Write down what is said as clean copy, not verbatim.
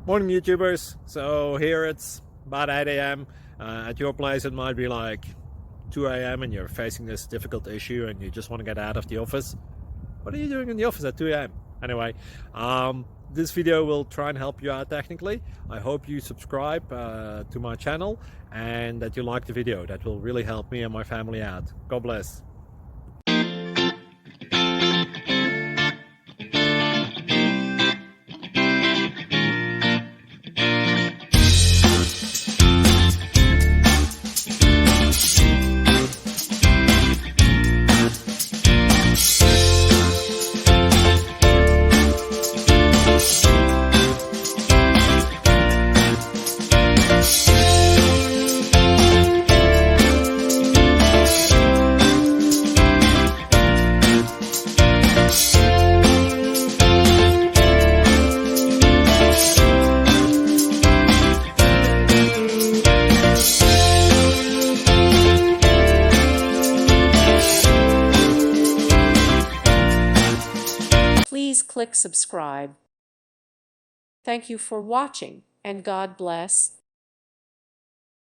Morning YouTubers. So here it's about 8 a.m. At your place it might be like 2 a.m. and you're facing this difficult issue and you just want to get out of the office. What are you doing in the office at 2 a.m.? Anyway, this video will try and help you out technically. I hope you subscribe to my channel and that you like the video. That will really help me and my family out. God bless. Please click subscribe. Thank you for watching, and God bless.